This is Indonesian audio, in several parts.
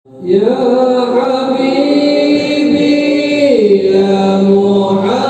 Ya Habibi ya Muhammad.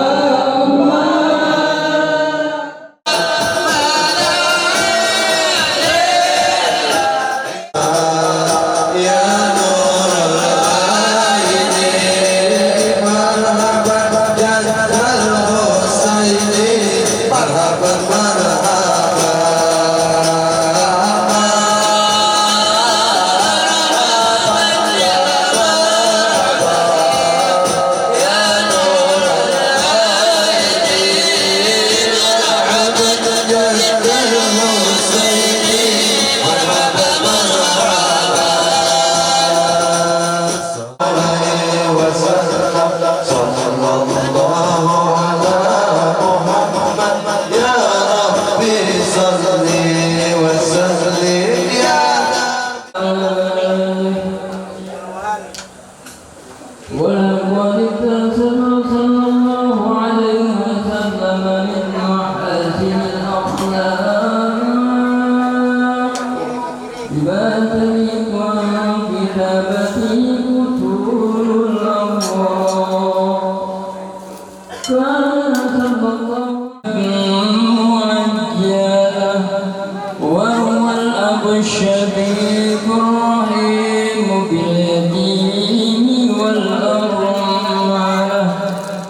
وهو الأب الشفيق الرحيم باليتيم والأرملة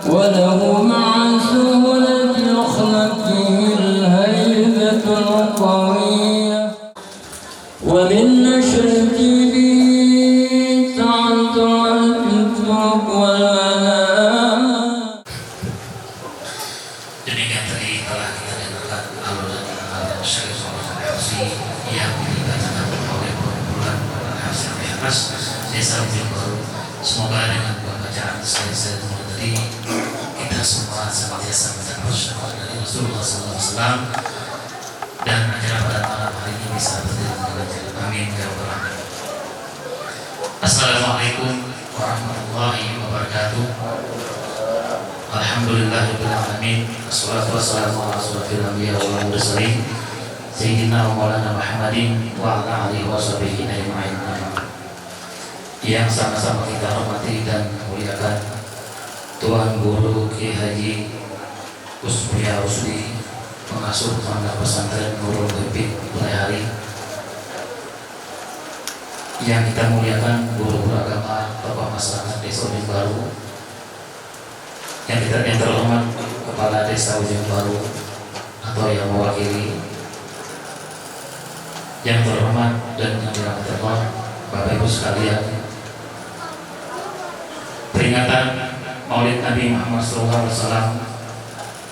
وله مع سهولة خلقه الهيبة القوية ومن نشرته تعطر الفطر والمنام. Demikian tadi telah kita dengarkan alunan Syekh Shalih Al-Hafsi yang dibacakan oleh bulan hasil ikhlas Desa Ujung Baru. Semoga dengan bacaan saya tadi kita semua senantiasa mencapai syafaat dari Rasulullah SAW dan acara pada malam hari ini bisa berjalan dengan lancar. Amin ya rabbal alamin. Assalamualaikum warahmatullahi wabarakatuh. Alhamdulillahirabbil alamin. Wassalatu wassalamu ala asyrofil anbiya wal mursalin sayyidina wa maulana Muhammadin wa ala alihi washabihi ajma'in. Yang sama-sama kita hormati dan muliakan Tuan Guru Kiai Haji Gus Mulia Rusdi, pengasuh pondok pesantren Nurul Habib Mulai. Yang kita muliakan guru-guru agama, tokoh masyarakat Desa Ujung Baru, yang terhormat Kepala Desa Ujung Baru atau yang mewakili, yang terhormat dan yang dirahmati Allah, Bapak Ibu sekalian, peringatan Maulid Nabi Muhammad SAW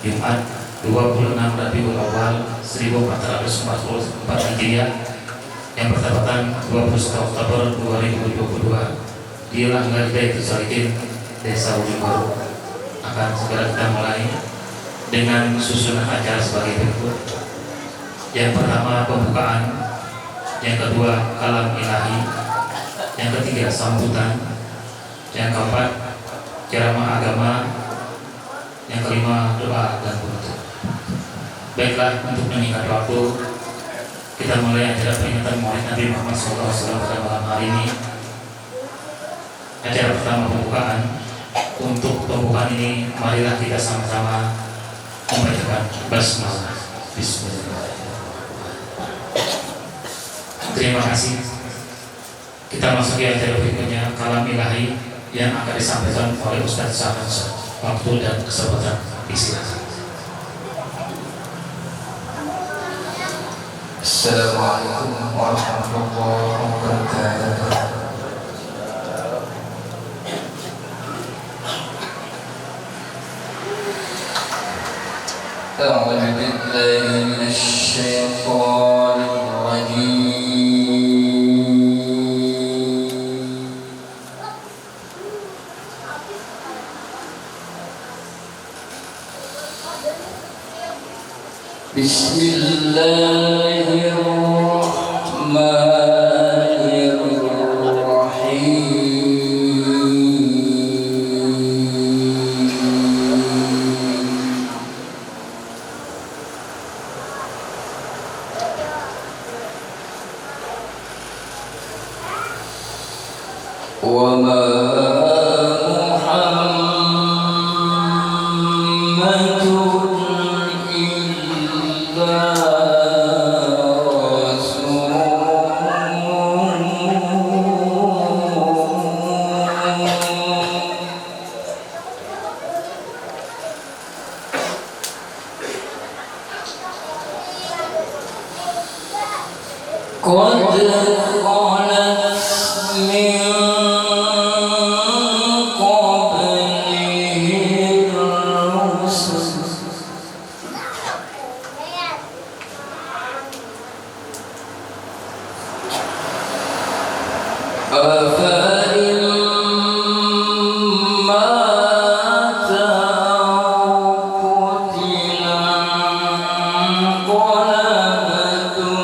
Jumat 26 Rabiul Awal 1444 Hijriah yang bertepatan 21 Oktober 2022 di Langgar Hidayat Salikin Desa Ujung Baru akan segera kita mulai dengan susunan acara sebagai berikut. Yang pertama pembukaan, yang kedua kalam ilahi, yang ketiga sambutan, yang keempat ceramah agama, yang kelima doa dan penutup. Baiklah, untuk meningkat waktu kita mulai acara peringatan Maulid Nabi Muhammad SAW pada malam hari ini. Acara pertama pembukaan. Untuk pembukaan ini marilah kita sama-sama membacakan basmalah. Bismillahirrahmanirrahim. Terima kasih. Kita masuki acara berikutnya, kalam ilahi yang akan disampaikan oleh Ustaz Sa'ad. Waktu dan kesempatan disilakan. Assalamualaikum warahmatullahi wabarakatuh. أعوذ بالله من الشيطان الرجيم. بسم الله الرحمن الرحيم. وما محمد إلا رسول قد خلت من قبله الرسل أفإن مات أو قتل انقلبتم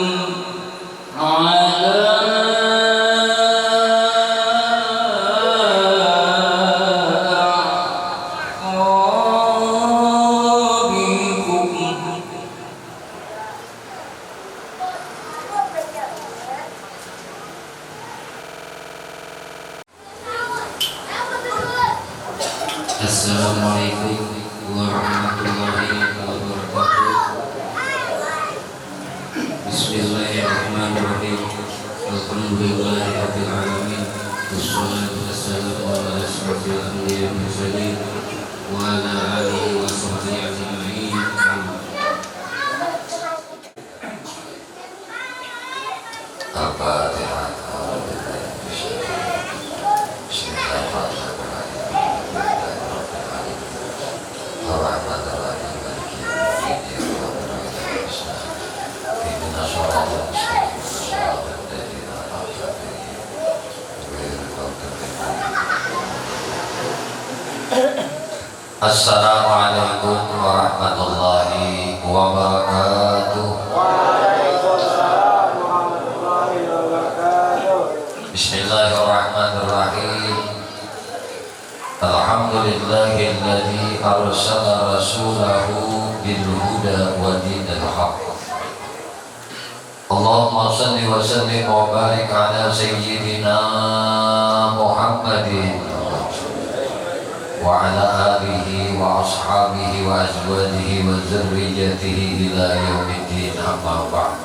على أعقابكم Assalamualaikum warahmatullahi wabarakatuh. Bismillahirrahmanirrahim. Alhamdulillahirabbil alamin. Wassalatu wassalamu ala asyrofil anbiya'i wal mursalin wa ala alihi wa sahbihi ajma'in. Al-Fatihah. Assalamualaikum warahmatullahi wabarakatuh. Bismillahirrahmanirrahim. Alhamdulillahilladzi arsala rasulahu bil huda wa dinil haqq. Allahumma shalli wa sallim wa barik ala sayyidina Muhammadin wa ala alihi wa ashabihi wa azwajihi wa dzurriyyatihi ila yaumiddin, amma ba'd.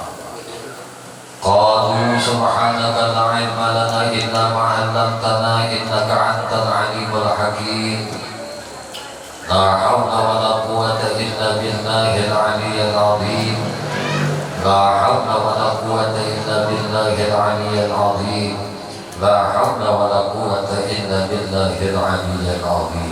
Qalu subhanaka la ilma lana illa ma 'allamtana innaka antal alimul hakim. La hawla wa la quwwata illa billahil aliyyil azim. La hawla wa la quwwata illa billahil aliyyil azim. La hawla wa la quwwata illa billahil aliyyil azim.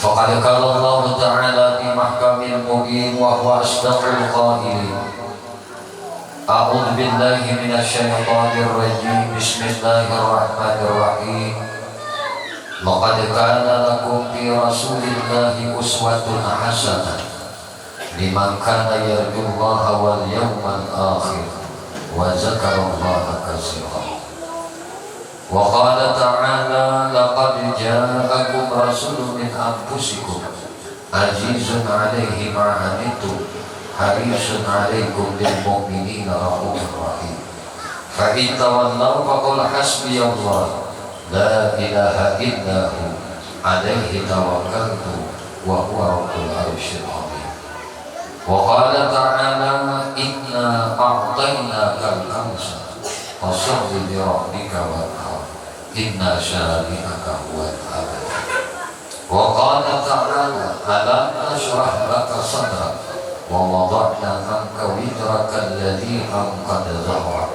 Faqad qala Allah Ta'ala fi mahkamil mubin wa huwa asdaqul qailin. A'udzu billahi minasy syaithanir rajim. Bismillahirrahmanirrahim. Laqad kana lakum fi Rasulillahi uswatun hasanah liman kana yarjullaha wal yawmal akhir wa dzakarallaha katsiran. Wa qala ta'ala laqad ja'akum rasulun min anfusikum azizun 'alaihi ma 'anittum harisun 'alaikum bil mu'minina raufur rahim. Fa in tawallaw faqul hasbiyallah la ilaha illa hu 'alaihi tawakkaltu wa huwa rabbul 'arsyil 'azim. Wa qala ta'ala inna a'tainakal kautsar fasholli li rabbika wanhar inna syani'aka huwal abtar. Wa qala ta'ala alam nashrah laka sadrak wa wada'na anka wizraka alladhi anqadha dhahrak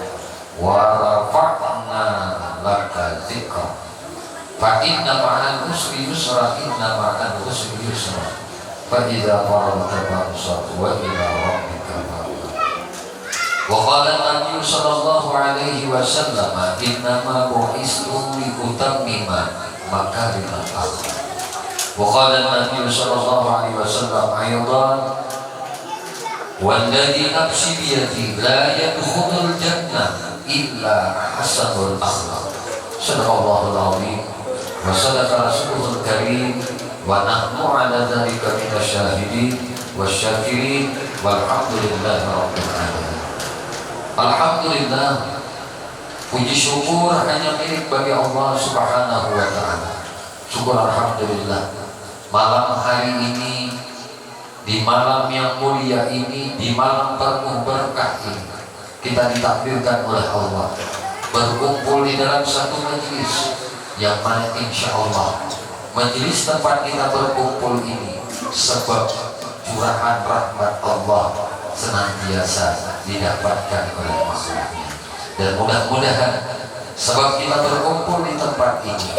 wa rafa'na laka dzikrak fa inna ma'al usri yusra inna ma'al usri yusra fa idza faragta fansab wa ila rabbika farghab. Wa qala an-nabiy sallallahu alaihi wasallam innama bu'istu li utammima makarimal akhlaq. Wa qala an-nabiy sallallahu alaihi wasallam aydan walladhi nafsi biyadihi la yadkhulul jannah illa hasanul akhlaq. Sadaqallahul azim wa sadaqa rasulul karim wa nahnu ala dzalika minasy syahidin wasyakirin walhamdulillahi rabbil alamin. Alhamdulillah, Puji syukur hanya milik bagi Allah Subhanahu wa ta'ala. Syukur alhamdulillah. Malam hari ini, di malam yang mulia ini, di malam penuh berkah ini, kita ditakdirkan oleh Allah berkumpul di dalam satu majelis yang mana insya Allah majelis tempat kita berkumpul ini sebab curahan rahmat Allah senantiasa didapatkan oleh makhluknya. Dan mudah-mudahan sebab kita berkumpul di tempat ini,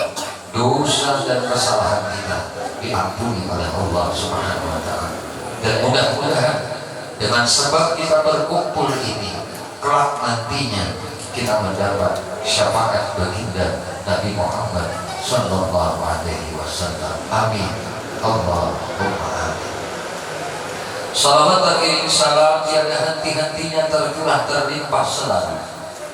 dosa dan kesalahan kita diampuni oleh Allah Subhanahu wa ta'ala. Dan mudah-mudahan dengan sebab kita berkumpul ini, kelak nantinya kita mendapat syafaat baginda Nabi Muhammad sallallahu alaihi wasallam. Amin. Allahumma amin. Salawat dan salam tiada henti-hentinya tercurah terlimpah selalu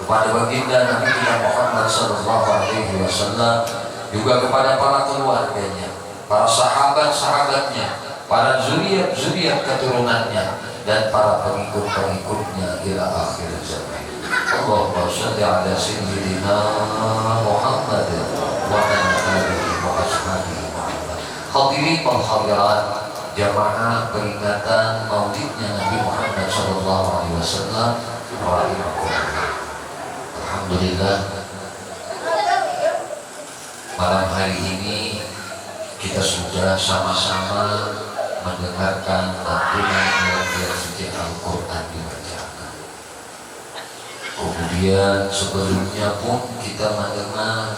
kepada baginda Nabi kita Muhammad sallallahu alaihi wasallam, juga kepada para keluarganya, para sahabat-sahabatnya, para zuriat-zuriat keturunannya, dan para pengikut-pengikutnya ila akhir zaman. Allahumma shalli ala sayyidina Muhammad wa ala alihi wa ashabihi. Hadirin wal hadirat, jamaah peringatan maulidnya Nabi Muhammad sallallahu alaihi wasallam. Alhamdulillah, malam hari ini kita sudah sama-sama mendengarkan lantunan ayat suci Al-Quran dibacakan. Kemudian sebelumnya pun kita mendengar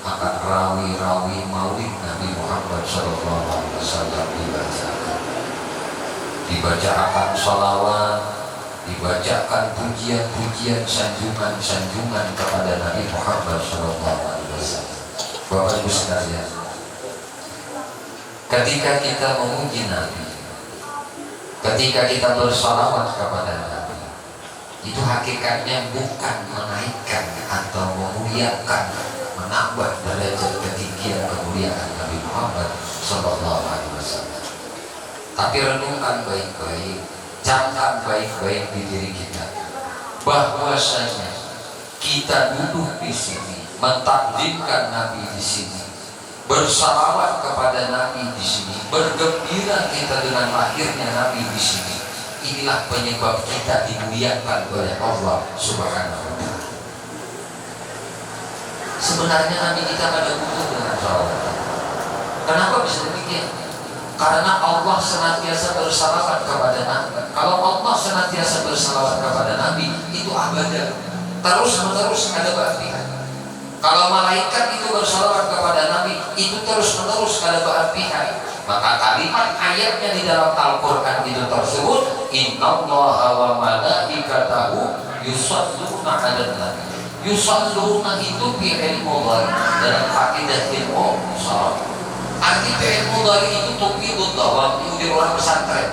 akan rawi-rawi maulid Nabi Muhammad SAW dibacakan. Dibacakan salawat, dibacakan pujian-pujian, sanjungan-sanjungan kepada Nabi Muhammad SAW. Bapak Ibu sekalian, ketika kita memuji Nabi, ketika kita bersalawat kepada Nabi, itu hakikatnya bukan menaikkan atau memuliakan, menambah derajat ketinggian kemuliaan Nabi Muhammad SAW. Tapi renungkan baik-baik, camkan baik-baik di diri kita, bahwasanya kita duduk di sini mentakdimkan Nabi di sini, bersalawat kepada Nabi di sini, bergembira kita dengan lahirnya Nabi di sini. Inilah penyebab kita dimuliakan oleh Allah Subhanahu wa ta'ala. Sebenarnya Nabi kita pada butuh dengan salawat. Kenapa bisa demikian? Karena Allah senantiasa bersalawat kepada Nabi. Kalau Allah senantiasa bersalawat kepada Nabi, itu abadah, terus-menerus ada berarti. Kalau malaikat itu bersalawat kepada Nabi, itu terus-menerus ada berarti. Maka kalimat ayatnya di dalam Al-Quran itu tersebut, Innallaha wa malaikatahu yusalluna 'alan nabi. Yusalluna itu fi'il mudhari dalam kaidah ilmu sharaf. Arti fi'il mudhari itu tufidud dawam, itu di orang pesantren.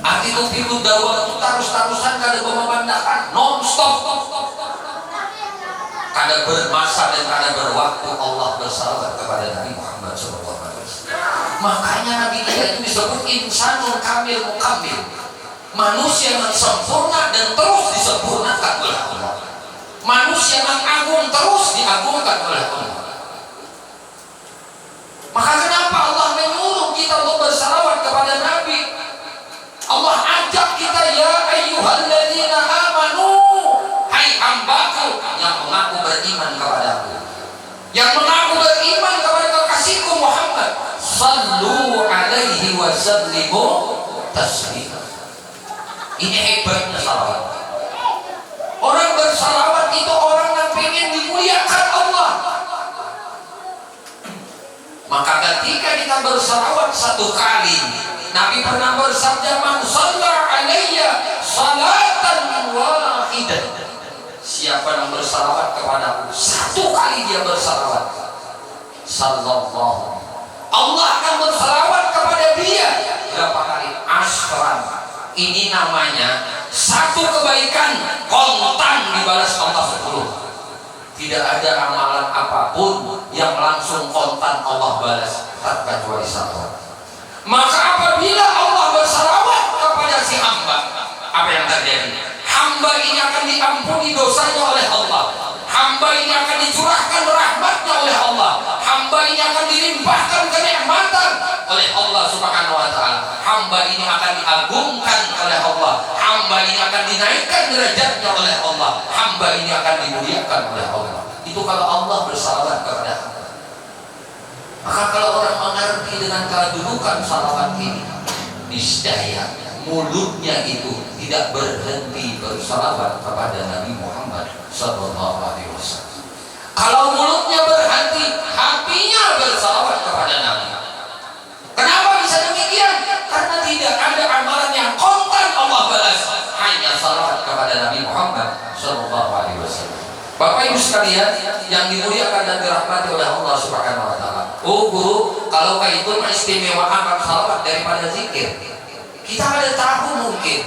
Arti tufidud dawam itu terus-terusan kada memandangkan non-stop. Kada bermasa dan kada berwaktu Allah bersalawat kepada Nabi Muhammad SAW. Makanya Nabi kita itu disebut insanul kamil mukamil, manusia yang sempurna dan terus disempurnakan oleh Allah, manusia yang agung terus diagungkan oleh Allah. Maka kenapa Allah menyuruh kita untuk bersalawat kepada Nabi? Allah ajak kita, ya ayyuhalladzina amanu, hai hambaku yang mengaku beriman kepadaku, yang mengaku beriman kepada kekasihku Muhammad, sallu alaihi wa sallimu taslima. Ini hebatnya salawat. Orang bersalawat itu orang yang ingin dimuliakan Allah. Maka ketika kita bersalawat satu kali, Nabi pernah bersabda, man shalla alayya salatan wahidah. Siapa yang bersalawat kepadaku satu kali, dia bersalawat, sallallahu, Allah akan bersalawat kepada dia berapa kali? Asran. Ini namanya satu kebaikan kontan dibalas Allah 10. Tidak ada amalan apapun yang langsung kontan Allah balas, kecuali satu. Maka apabila Allah bersalawat kepada si hamba, apa yang terjadi? Hamba ini akan diampuni dosanya oleh Allah. ini akan dilimpahkan kenikmatan oleh Allah Subhanahu wa taala. Hamba ini akan diagungkan oleh Allah. Hamba ini akan dinaikkan derajatnya oleh Allah. Hamba ini akan dimuliakan oleh Allah. Itu kalau Allah bersalawat kepada hamba. Maka kalau orang mengerti dengan kedudukan salawat ini, niscaya mulutnya itu tidak berhenti bersalawat kepada Nabi Muhammad sallallahu alaihi wasallam. Kalau mulutnya berhenti, hatinya bersalawat kepada Nabi. Kenapa bisa demikian? Karena tidak ada amalan yang kontan Allah balas, hanya salawat kepada Nabi Muhammad sallallahu alaihi wasallam. Bapak Ibu sekalian yang dimuliakan dan dirahmati oleh Allah Subhanahu wa taala. Oh guru, kalau kayak itu mengistimewakan salawat daripada zikir. Kita ada tahu mungkin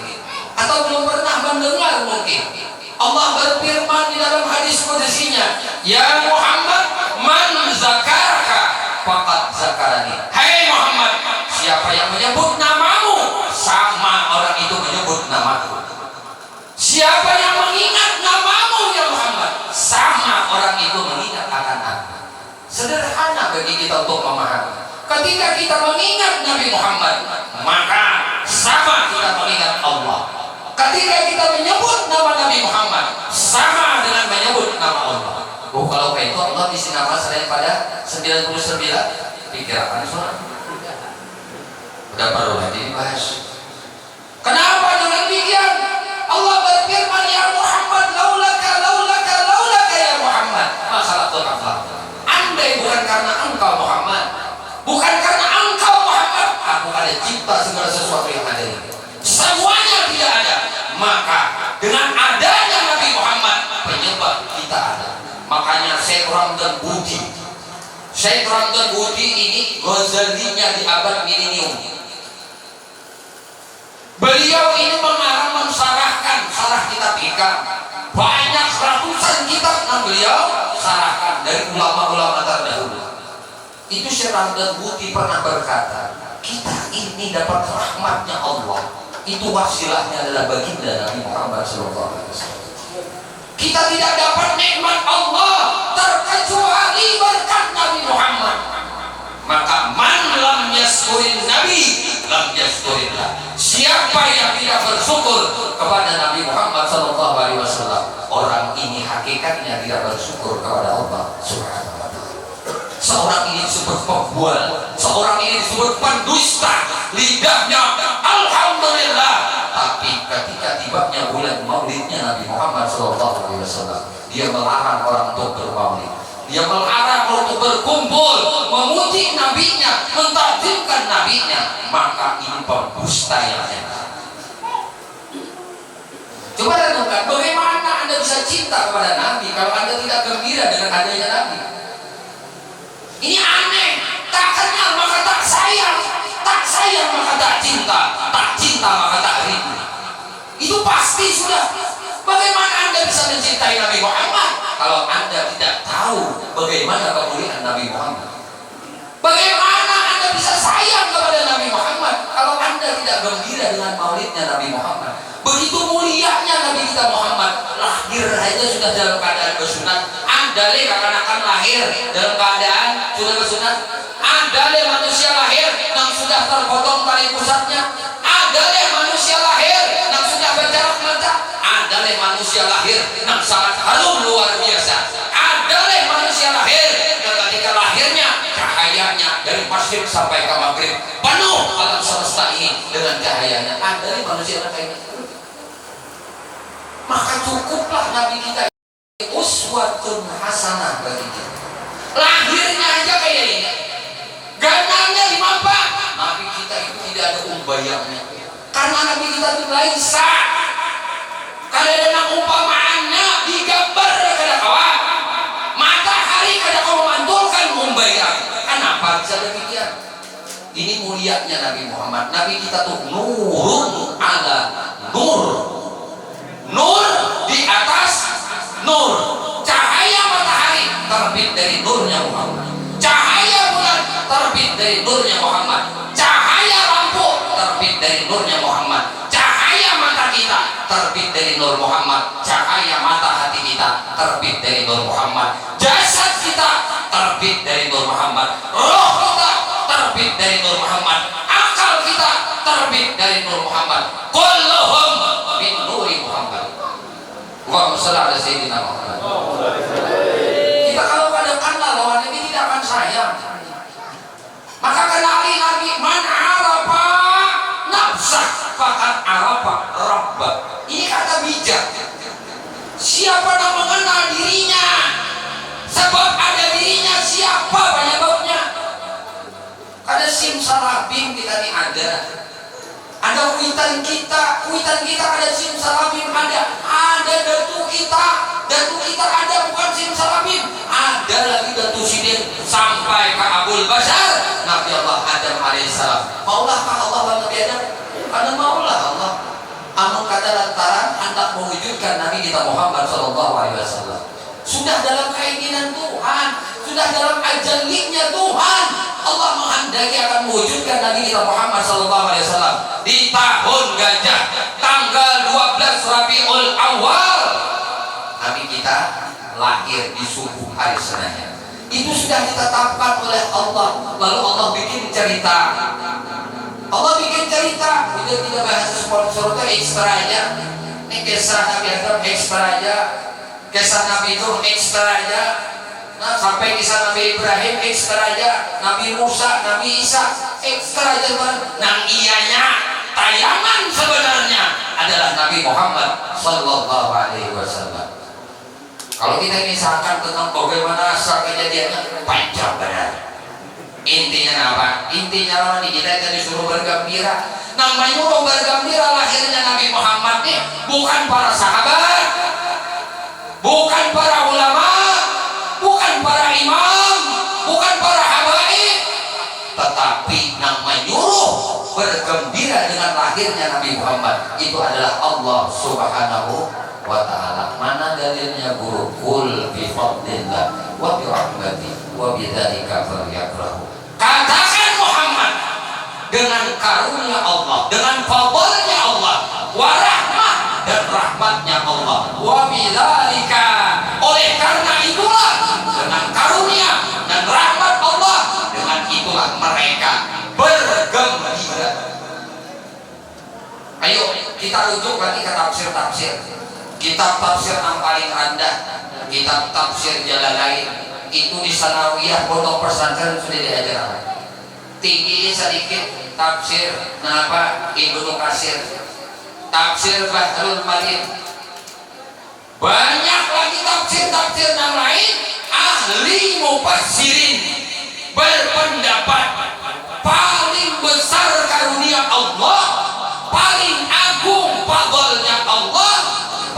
atau belum pernah mendengar mungkin. Allah berfirman di dalam hadis qudsinya, "Ya Muhammad, man zakaraka faqad zakarani." Hai Muhammad, siapa yang menyebut namamu, sama orang itu menyebut namaku. Siapa yang mengingat namamu ya Muhammad, sama orang itu mengingat akan aku. Sederhana bagi kita untuk memahami. Ketika kita mengingat Nabi Muhammad, maka sama kita mengingat Allah. Ketika kita menyebut nama Nabi Muhammad, sama dengan menyebut nama Allah. Oh, kalau kayak itu Allah isi nama selain pada 99 pikiran suara. Udah baru lagi dibahas. Kenapa dengan demikian? Allah berfirman, "Ya Muhammad, laulaka ya Muhammad, masalah apa? Andai bukan karena engkau Muhammad, bukan karena engkau Muhammad, aku ada cipta segala sesuatu yang ada ini. Semuanya tidak ada. Maka dengan adanya Nabi Muhammad, penyebab kita ada. Makanya Syekh Ramdan Budi ini Ghazalinya di abad milenium. Beliau ini mengarang mensarahkan sarah kitab hikam. Banyak ratusan kitab yang beliau sarahkan dari ulama-ulama terdahulu. Itu Syekh Ramdan Budi pernah berkata, kita ini dapat rahmatnya Allah. Itu wasilahnya adalah baginda Nabi Muhammad SAW. Kita tidak dapat nikmat Allah terkecuali berkat Nabi Muhammad. Maka man lam yaskurin Nabi lam yaskurillah. Siapa yang tidak bersyukur kepada Nabi Muhammad SAW, orang ini hakikatnya tidak bersyukur kepada Allah Subhanahu wa taala. Seorang ini disebut pembual, seorang ini disebut pendusta, lidahnya alhamdulillah, tapi ketika tibanya bulan maulidnya Nabi Muhammad SAW, dia melarang orang untuk bermaulid, dia melarang untuk berkumpul, memuji nabinya, mentakjimkan nabinya. Maka ini pendusta yang nyata. Coba renungkan, bagaimana Anda bisa cinta kepada Nabi kalau Anda tidak gembira dengan adanya Nabi? Ini aneh. Tak kenal maka tak sayang maka tak cinta maka tak rindu. Itu pasti sudah. Bagaimana Anda bisa mencintai Nabi Muhammad kalau Anda tidak tahu bagaimana kemuliaan Nabi Muhammad? Bagaimana Anda bisa sayang kepada Nabi Muhammad kalau Anda tidak gembira dengan maulidnya Nabi Muhammad? Begitu mulianya Nabi kita Muhammad, lahir saja sudah dalam keadaan bersunat. Ada le akan lahir dalam keadaan sudah bersunat. Ada le manusia lahir yang sudah terpotong tali pusatnya. Ada le manusia lahir yang sudah berjarak mata. Ada le manusia lahir yang sangat harum luar biasa. Ada le manusia lahir yang ketika lahirnya cahayanya dari masjid sampai ke maghrib penuh alam semesta ini dengan cahayanya. Ada le manusia kayak ini. Maka cukuplah Nabi kita uswatun hasanah bagi kita. Lahirnya aja kayak ini, ganangnya dimampak. Nabi kita itu tidak ada umbayangnya, karena Nabi kita itu laisa kalau ada umpamaannya digambar kada kawan matahari kada kau mantulkan umbayang. Kenapa bisa demikian? Ini mulianya Nabi Muhammad. Nabi kita tuh nurun ala nur, nur di atas nur. Cahaya matahari terbit dari nurnya Muhammad. Cahaya bulan terbit dari nurnya Muhammad. Cahaya lampu terbit dari nurnya Muhammad. Cahaya mata kita terbit dari nur Muhammad. Cahaya mata hati kita terbit dari nur Muhammad. Jasad kita terbit dari Nur Muhammad, roh kita terbit dari Nur Muhammad, akal kita terbit dari Nur Muhammad. Kulluhum min nuri Muhammad. Allahumma shalli ala sayyidina Muhammad. Kita kalau ada kenal lawan Nabi tidak akan sayang. Maka kenali Nabi, man arafa nafsah faqad arafa rabbah. Ini kata bijak. Siapa yang mengenal dirinya, sebab ada dirinya, siapa penyebabnya. Ada simsalabim kita ini ada kuitan kita ada simsalabim, ada datu kita ada, bukan simsalabim, ada lagi datu sidin sampai ke Abul Bashar Nabi Allah Adam alaihissalam. Maulah Allah Nabi Adam, karena maulah Allah amun kata lantaran hendak mewujudkan Nabi kita Muhammad SAW. Sudah dalam keinginan Tuhan, sudah dalam ajalnya Tuhan, Allah menghendaki akan mewujudkan Nabi kita Muhammad SAW di tahun gajah tanggal 12 Rabiul Awal. Nabi kita lahir di subuh hari Senin. Itu sudah ditetapkan oleh Allah. Lalu Allah bikin cerita. Kita tidak bahas sponsor itu ekstra aja. Ini kisah Nabi Adam ekstra aja, kisah Nabi Nuh ekstra aja, nah sampai kisah Nabi Ibrahim ekstra aja, Nabi Musa, Nabi Isa ekstra aja. Nang ianya tayangan sebenarnya adalah Nabi Muhammad Sallallahu Alaihi Wasallam. Kalau kita misalkan tentang bagaimana asal kejadiannya panjang benar. Intinya apa? Intinya kita disuruh bergembira. Nang menyuruh bergembira lahirnya Nabi Muhammad nih bukan para sahabat, bukan para ulama, bukan para imam, bukan para habaib, tetapi nang menyuruh bergembira dengan lahirnya Nabi Muhammad itu adalah Allah Subhanahu wa ta'ala. Mana dalilnya guru? Qul bi fadlillah wa bi rahmatihi wa bidzalika falyafrahu. Katakan Muhammad, dengan karunia Allah, dengan fadlnya Allah, wa rahmah, dan rahmatnya Allah, wa bidzalika, oleh karena itulah, dengan karunia dan rahmat Allah, dengan itulah mereka bergembira. Ayo kita rujuk lagi ke tafsir-tafsir. Kitab tafsir yang paling rendah, kitab tafsir Jalalain, itu di sanawiyah pondok pesantren sudah diajarkan. Tinggi sedikit tafsir Ibnu Katsir, tafsir Bahrul Malim, banyak lagi tafsir-tafsir yang lain. Ahli mufassirin berpendapat paling besar karunia Allah, paling agung fadlnya Allah,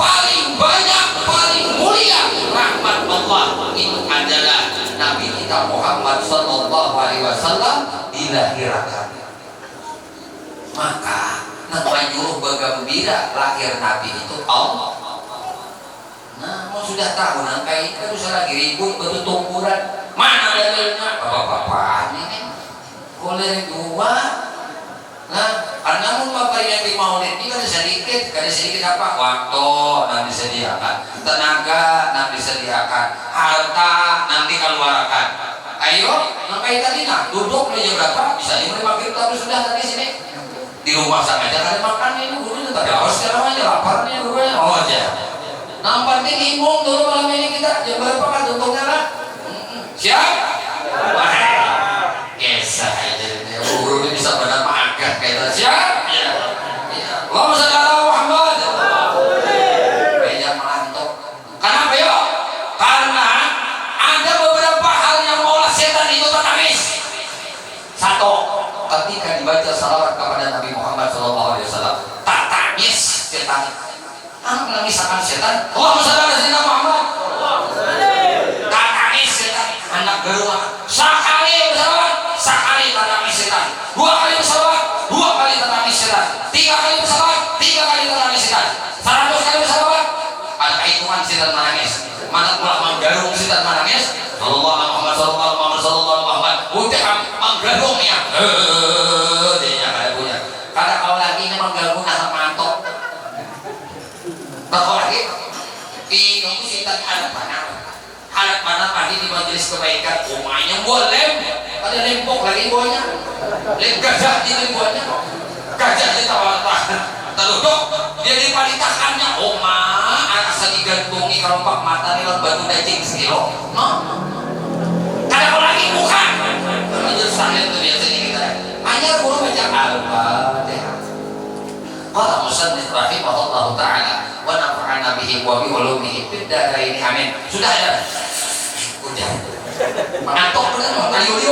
paling banyak, paling mulia rahmat Allah, itu adalah Nabi kita Muhammad Sallallahu Alaihi Wasallam dilahirkan. Maka nak menyuruh bergembira lahir Nabi itu Allah. Nah, mau sudah tahu nang kayak itu saya lagi ribut betul tumpuran. Mana dalilnya? Bapak-bapak ini boleh dua. Nah, karena bapak yang di maulid ini kada sedikit apa? Waktu nanti disediakan, tenaga nanti disediakan, harta nanti keluarkan. Ayo, ngapain tadi nak? Duduk meja berapa? Bisa 5 maghrib tapi sudah tadi sini. Di rumah sama aja kada makan ini gurunya, tapi harus sekarang aja lapar nih gurunya. Oh aja. Nah, penting imung dulu malam ini kita jam berapa kan tutupnya lah? Siap? Kisah aja guru ini bisa benar agak kayak siap? Ya. Allahumma shalli ala Muhammad. Meja melantok. Kenapa yuk? Karena ada beberapa hal yang mengolah setan itu tertangis. Satu, ketika dibaca salawat kepada Nabi Muhammad SAW, tak tangis setan. Anak menangis akan setan. Allahumma shalli ala sayyidina Muhammad. Tak tangis setan. Anak geruma. Sekali bersalawat, sekali tak tangis setan. 2 kali bersalawat, 2 kali tak tangis setan. 3 kali bersalawat, 3 kali tak tangis setan. 100 kali bersalawat, ada hitungan setan menangis. Mana pula menggarung setan menangis. Sallallahu alaihi Muhammad, sallallahu alaihi Muhammad, Muhammad. Udah menggarungnya. Dia kada punya. Kada kau lagi ini menggarung nah mantok. Tak kau lagi. Ini setan ada panah. Anak mana tadi di majelis kebaikan, umanya buat lem, ada lempok lagi buahnya, lem gajah itu buahnya, gajah itu terduduk, dia dipalitakannya, oma, anak saya digantungi kerompak mata nih batu daging sekilo, kadang lagi bukan, majelis taklim itu biasanya kita, hanya guru baca Al-Fatihah. Qala musannif rahimahullahu ta'ala wa nafa'ana bihi wa bi ulumihi fid dharain amin. Sudah ya? Udah. Mengantuk benar kali-kali.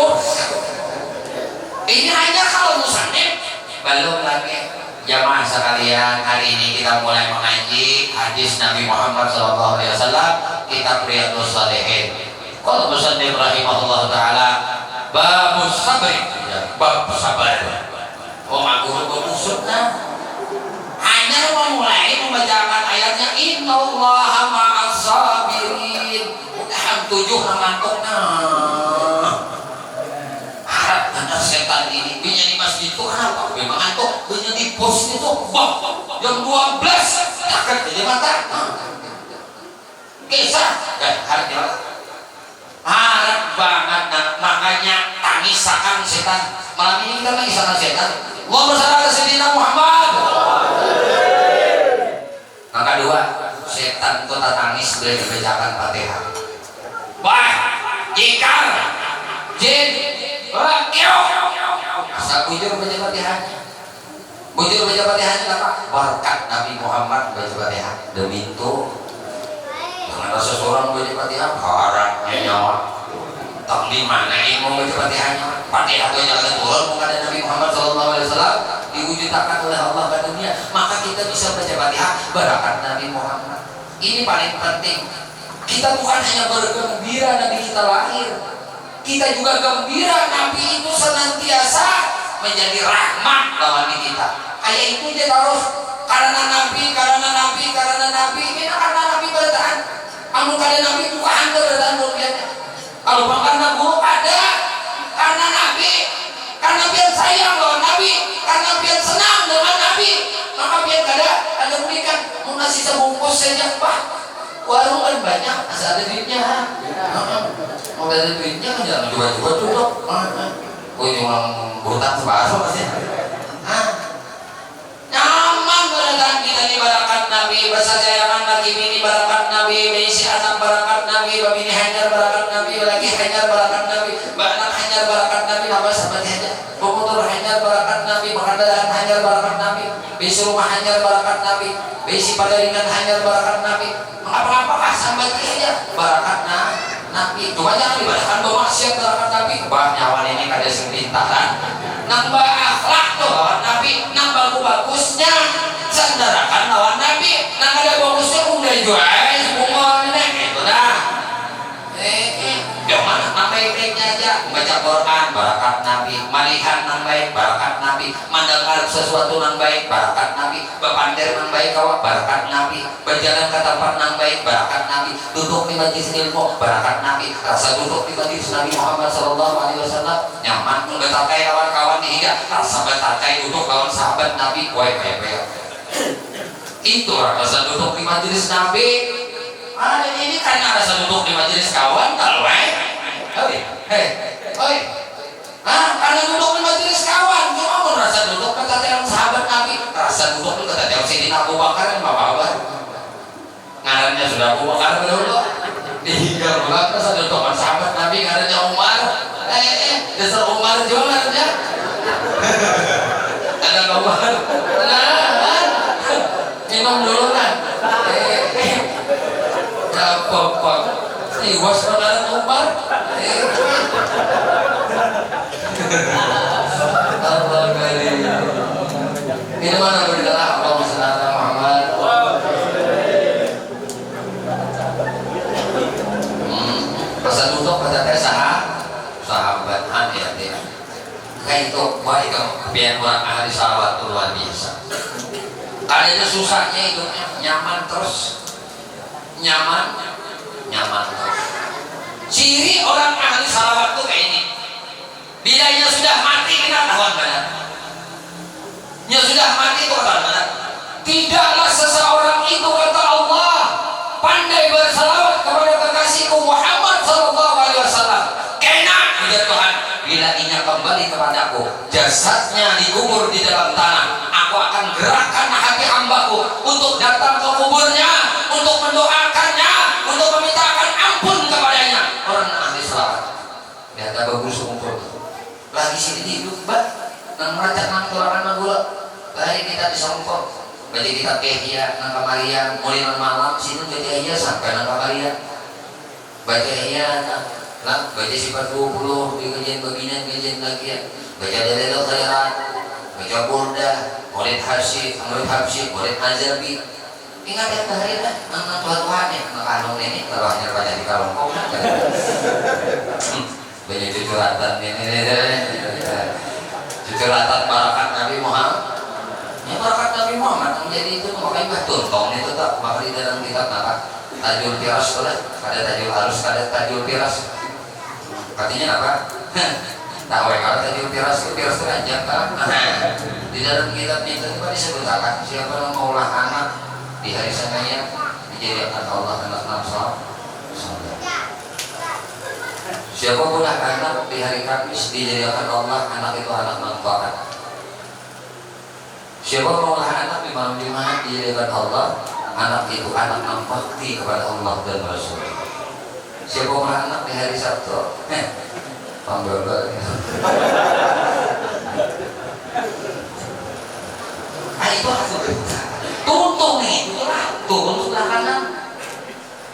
Ini hanya kalau musannif, belum lagi jamaah sekalian. Hari ini kita mulai mengaji hadis Nabi Muhammad SAW, kitab Riyadhus Shalihin. Qala musannif rahimahullahu ta'ala babus sabri, bab sabar. Oh aku berusutna hanya memulai membacakan ayatnya innallaha ma'as sabirin. Udah 7 ngantuk harap anak setan ini punya di masjid itu kenapa? Memang ngantuk punya di pos itu jam 12 takut jadi mata kisah harap banget makanya tangisakan setan. Malam ini kita tangisakan setan. Allahumma shalli ala sayyidina Muhammad. Maka dua, setan itu tak tangis boleh dibacakan Fatihah. Wah, jikar, jin, kio, asal bujur baca Fatihahnya. Bujur baca Fatihahnya apa? Berkat Nabi Muhammad baca Fatihah. Demi itu, karena seseorang baca Fatihah, harapnya nyawa. Tak di mana ilmu baca Fatihahnya? Fatihah itu jalan turun kepada Nabi Muhammad SAW. Diwujudkan oleh Allah ke dunia, maka kita bisa baca Fatihah berkat Nabi Muhammad. Ini paling penting. Kita bukan hanya bergembira Nabi kita lahir, kita juga gembira Nabi itu senantiasa menjadi rahmat bagi kita. Kayak itu dia terus karena Nabi, karena Nabi, karena Nabi. Ini karena Nabi bertahan. Anu kada Nabi bukan bertahan rupiahnya. Kalau karena guru ada, karena Nabi, karena biar sayang lawan Nabi, karena biar senang dengan Nabi, maka biar ada berikan mau ngasih sebungkus saja Pak. Warung kan banyak, asal ada duitnya. Mau ada duitnya kan jangan coba-coba tutup. Oh cuma berutang separuh aja. Nyaman berdatang kita di barakat Nabi, bersajayangan lagi ini barakat Nabi, mengisi anak barakat Nabi, babini hanyar barakat Nabi, lagi hanyar barakat Nabi, anak hanyar barakat Nabi, apa seperti aja. Pemotor hanyar barakat Nabi, pengandalan hanyar barakat Nabi, besi rumah hanyar barakat Nabi, besi padaringan hanyar barakat Nabi. Apa-apakah sampai aja barakat Nabi. Cuma jangan dibarakan bermaksiat barakat Nabi. Bah nyawa ini kada sepintahan. Nambah akhlak tuh lawan Nabi, nambah bagusnya sandarakan lawan Nabi. Nang ada bagusnya udah jual semua ini itu dah. Yang mana nang baik-baiknya aja baca Quran barakat Nabi, malihan nang baik barakat Nabi, mendengar sesuatu nang baik barakat Nabi, bepandir nang baik kawak barakat Nabi, berjalan ke tempat nang baik barakat Nabi, duduk di majelis ilmu barakat Nabi, rasa duduk di majelis Nabi Muhammad SAW nyaman betakai kawan-kawan hingga rasa betakai duduk kawan sahabat Nabi itu rasa duduk di majelis Nabi. Ini karena rasa duduk di majelis kawan kalau karena duduk di majelis kawan cuma mau rasa duduk kata yang sahabat Nabi, rasa duduk kata yang Sayyidina Abu Bakar dan Bapak ngarannya sudah Abu Bakar dulu dihigar ulang rasa duduk sahabat Nabi ngarannya Umar dasar Umar juga ngarannya ada Umar minum dulu kan apa iwas pengaran Umar Allah kali ini mana berkata Allah Masalahnya Muhammad masa duduk pada sahabat hati-hati kayak itu baik biar orang ahli salawat luar biasa. Adanya susahnya itu nyaman terus nyaman terus. Ciri orang ahli salawat itu kayak ini. Bilanya sudah mati kita tahuan benar. Nya sudah mati itu tahuan benar. Tidaklah seseorang itu kata Allah pandai bersalawat kepada kekasihku Muhammad kembali kepadaku, jasadnya dikubur di dalam tanah, aku akan gerakkan hati hambaku untuk datang ke kuburnya, untuk mendoakannya, untuk memintakan ampun kepadanya. Orang ahli selawat lihat bagus ngumpul lagi sini hidup mbak nang meracak nang tularan manggula lagi kita disongkok berarti kita kehia nang kamarian mulai malam sini baca iya sampai nang kamarian baca iya lah baca sifat 20 di kajian beginian kajian lagi ya baca dari khairat baca burda murid habsi murid azabi ingat ya hari lah nang Tuhan ya makanung ini kalau hanya baca di kalongkong banyak cucuratan ini cucuratan barakat Nabi Muhammad ya barakat Nabi Muhammad menjadi itu makanya betul tong itu tak maka di dalam kitab apa tajul piras ada tajul halus ada tajul piras artinya apa tahu ya kalau tajul piras itu ranjang kan di dalam kitab itu disebutkan siapa yang maulah anak di hari sananya dijadikan Allah anak nafsu. Siapa pun anak di hari Kamis dijadikan Allah anak itu anak manfaat. Siapa maulah anak di malam Jumat dijadikan Allah anak itu anak bakti kepada Allah dan Rasul. Siapa maulah anak di hari Sabtu, pambaba. Itu aku turun nih, turun sebelah kanan,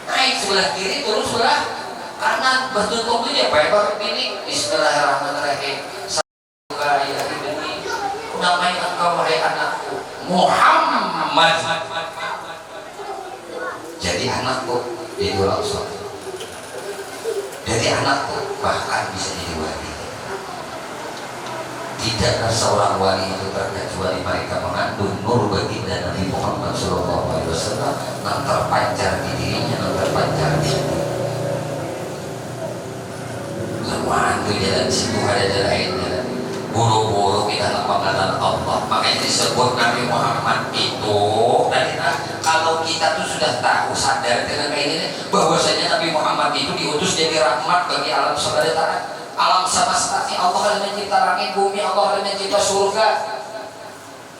naik sebelah kiri, turun sebelah kanan bertutup itu ya baik ini Bismillahirrahmanirrahim semoga ya ini namai engkau wahai anakku Muhammad jadi anakku itu langsung jadi anakku bahkan bisa jadi wali tidaklah seorang wali itu terkecuali mereka mengandung nur baginda Nabi Muhammad SAW yang terpancar di dirinya yang terpancar di semua itu jalan situ ada jalan buru-buru kita nak mengenal Allah makanya disebut Nabi Muhammad itu dan kalau kita tuh sudah tahu sadar dengan kayak ini bahwasanya Nabi Muhammad itu diutus jadi rahmat bagi alam semesta alam semesta ini Allah yang mencipta langit bumi Allah yang mencipta surga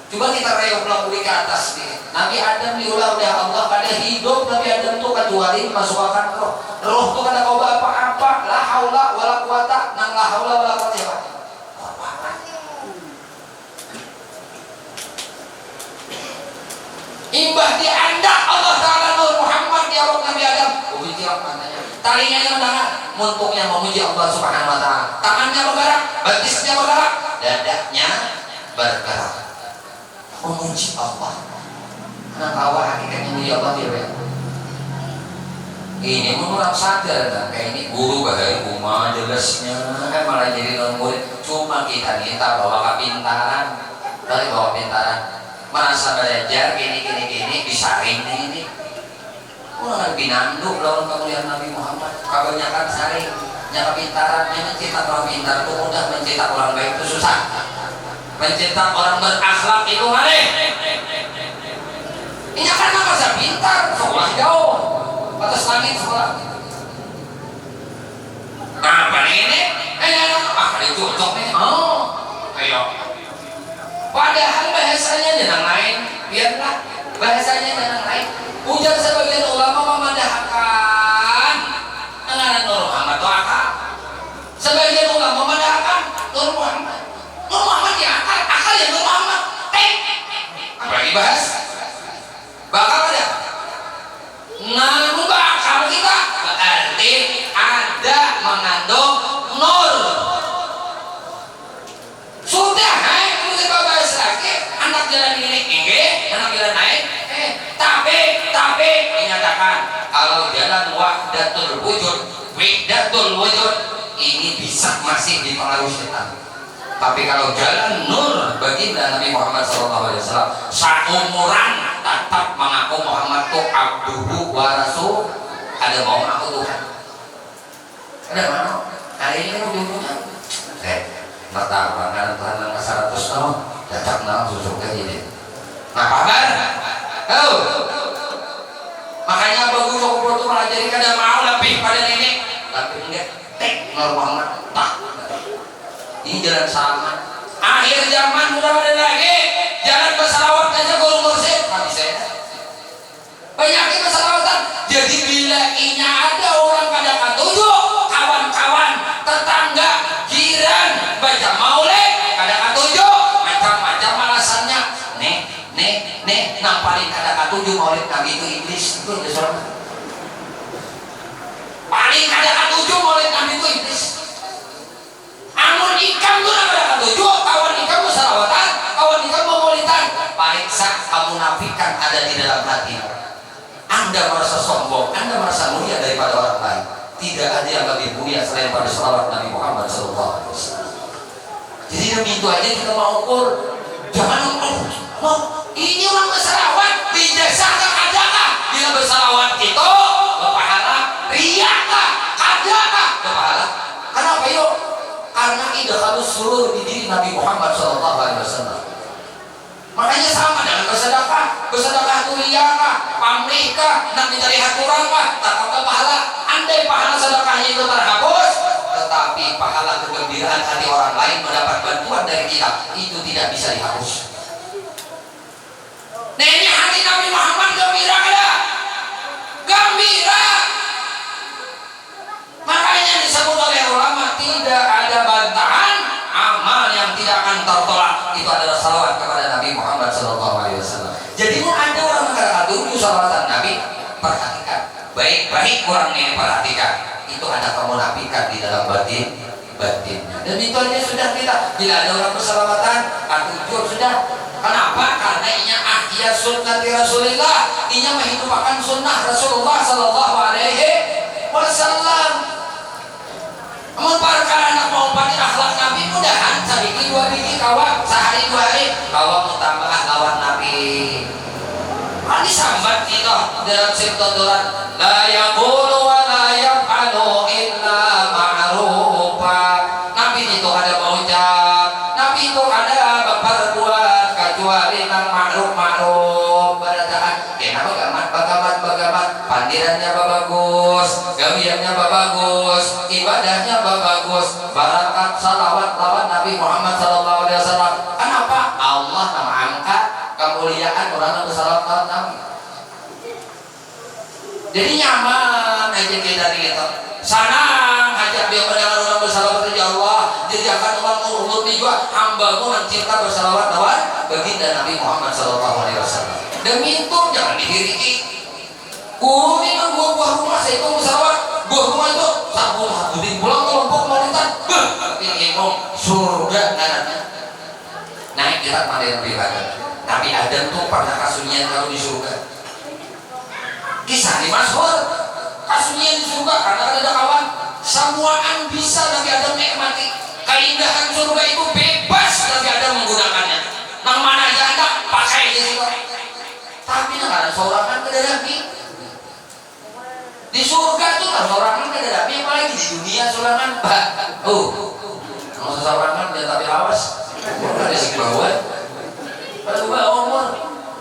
coba kita rayuh pulang ke atas nih Nabi Adam diulah oleh Allah pada hidup Nabi Adam itu kecuali masukkan roh itu kata kau apa-apa la haula wala quwata nang la haula wala quwata imbah diandak Allah Ta'ala Nur Muhammad di awal Nabi Adam ujian matanya talinya yang mendengar muntuknya memuji Allah Subhanahu Wa Ta'ala tangannya bergerak batisnya bergerak dadanya bergerak memuji Allah nah bahwa hakikatnya memuji Allah dia ini menurut sadar kan kayak ini guru bahaya rumah jelasnya malah jadi murid cuma kita bawa kepintaran dari bawa pintaran merasa belajar gini disaring ini ulah binanduk lawan kemuliaan Nabi Muhammad kebanyakan saring nya kepintaran yang mencetak orang pintar itu mudah mencetak orang baik itu susah mencetak orang berakhlak itu aneh ini karena masa pintar sekolah jauh atas langit sekolah nah apa ini dicocok nih ayo padahal bahasanya jangan lain biarlah bahasanya jangan lain ujar sebagian ulama memandahkan dengan Nur Muhammad itu akal sebagian ulama memandahkan Nur Muhammad ya akal ya Nur Muhammad apa lagi bahas bakal ada namun bakal kita berarti ada mengandung nur sudah bahas lagi anak jalan ini anak jalan naik tapi dinyatakan kalau jalan wahdatul wujud ini bisa masih dipengaruhi setan tapi kalau jalan nur baginda Nabi Muhammad SAW seumuran tetap mengaku Muhammad itu abduhu wa rasul ada mau mengaku Tuhan ada mana hari ini ujung-ujungnya pertama kan Tuhan yang 100 tahun datang nang susuk kayak gini nah kabar makanya bagus aku itu melajari kada mau lebih pada ini tapi enggak Nur Muhammad tak Ini jalan selamat. Akhir zaman udah ada lagi jalan bersalawat aja guru mursyid mati saya. Banyak bersalawatan. Jadi bila ini ada orang kada katuju, kawan-kawan, tetangga, jiran baca maulid kada katuju, macam-macam alasannya. Nek, nang paling kada katuju maulid Nabi itu iblis itu seorang. Paling kada katuju maulid Nabi itu iblis. Amun ikam tuh nak ada tujuh, kawan ikam bersalawatan, kawan ikam memaulidan. Paling sak kemunafikan ada di dalam hati. Anda merasa sombong, Anda merasa mulia daripada orang lain. Tidak ada yang lebih mulia selain pada salawat Nabi Muhammad SAW. Jadi demi itu aja kita mau ukur. Jangan mau ini orang bersalawat bijaksana adakah? Bila bersalawat itu berpahala, riyakah? Adakah berpahala? Kenapa yuk? Karena idkhalus surur di diri Nabi Muhammad SAW. Makanya sama dengan bersedekah. Bersedekah itu riyakah, pamrihkah, nak mencari haturangkah, tak apa pahala. Andai pahala sedekahnya itu terhapus, tetapi pahala kegembiraan hati orang lain mendapat bantuan dari kita itu tidak bisa dihapus. Nah ini hati Nabi Muhammad gembira kada? Gembira. Makanya disebut oleh ulama tidak ada bantahan amal yang tidak akan tertolak itu adalah salawat kepada Nabi Muhammad SAW. Jadi mau ada orang mengatakan tujuh salawatan Nabi, perhatikan baik-baik orang ini perhatikan itu ada kemunafikan di dalam batinnya. Dan itu aja sudah kita bila ada orang bersalawatan tujuh sudah. Kenapa? Karena inya ahya sunnati Rasulillah, inya menghidupkan sunnah Rasulullah SAW. Amun perkara anak mau pakai akhlak Nabi mudahan sadiki 2 biji kawak sehari 2 hari kawak mutambah lawan Nabi. Ini sambat kita dalam sirtodoran la yaqulu wa la yaf'alu illa ma'rufa. Nabi itu ada mengucap, Nabi itu ada berbuat kecuali nang ma'ruf berdasarkan kenapa bagamat pandirannya bagus, gawiannya bagus, ibadahnya bagus, barakat salawat lawan Nabi Muhammad SAW. Kenapa? Allah mengangkat kemuliaan orang yang bersalawat Nabi. Jadi nyaman aja kita gitu. Senang aja dia mendengar orang bersalawat ya Allah. Jadi akan orang urut juga hambamu yang cinta bersalawat lawan baginda Nabi Muhammad SAW. Demi itu jangan dihiriki. Guru ini kan buah rumah saya itu bersalawat. Buah rumah itu sabun habutin pulang kelompok maulidan. Ini surga nanti. Naik kita kemarin lebih banyak. Nabi Adam tuh pernah kasunyian kalau di surga. Kisah ini masyhur. Kasunyian di surga karena ada kawan. Semuaan bisa Nabi Adam nikmati. Keindahan surga itu bebas Nabi Adam menggunakannya. Nang mana aja Anda pakai di situ. Tapi nang ada sorangan ke Nabi. Di surga tuh kan sorangan ke Nabi, apalagi di dunia sorangan. Mau sorangan dia tapi awas. Ada si bawah. Pada umur.